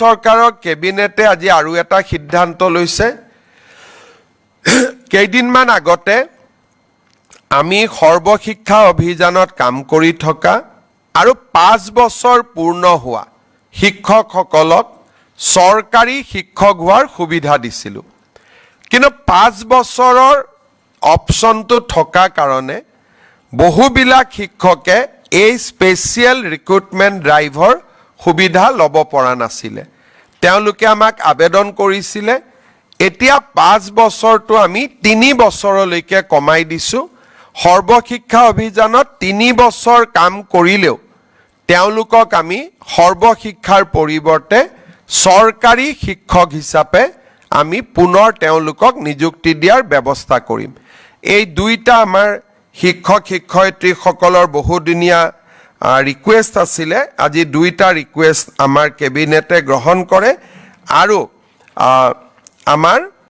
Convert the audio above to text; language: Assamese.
চৰকাৰৰ কেবিনেটে আজি আৰু এটা সিদ্ধান্ত লৈছে কেইদিনমান আগতে আমি সৰ্বশিক্ষা অভিযানত কাম কৰি থকা আৰু 5 বছৰ পূৰ্ণ হোৱা শিক্ষকসকলক চৰকাৰী শিক্ষক হোৱাৰ সুবিধা দিছিলোঁ কিন্তু 5 বছৰৰ অপচনটো থকা কাৰণে বহুবিলাক শিক্ষকে এই স্পেচিয়েল ৰিক্ৰুটমেণ্ট ড্ৰাইভৰ সুবিধা ল'ব পৰা নাছিলে তেওঁলোকে আমাক আবেদন কৰিছিলে এতিয়া 5 বছৰটো আমি 3 বছৰলৈকে কমাই দিছোঁ সৰ্বশিক্ষা অভিযানত 3 বছৰ কাম কৰিলেও তেওঁলোকক আমি সৰ্বশিক্ষাৰ পৰিৱৰ্তে চৰকাৰী শিক্ষক হিচাপে আমি পুনৰ তেওঁলোকক নিযুক্তি দিয়াৰ ব্যৱস্থা কৰিম এই দুইটা আমাৰ শিক্ষক শিক্ষয়িত্ৰীসকলৰ বহুদিনীয়া ৰিকুৱেষ্ট আছিলে আজি দুইটা ৰিকুৱেষ্ট আমাৰ কেবিনেটে গ্ৰহণ কৰে আৰু আমাৰ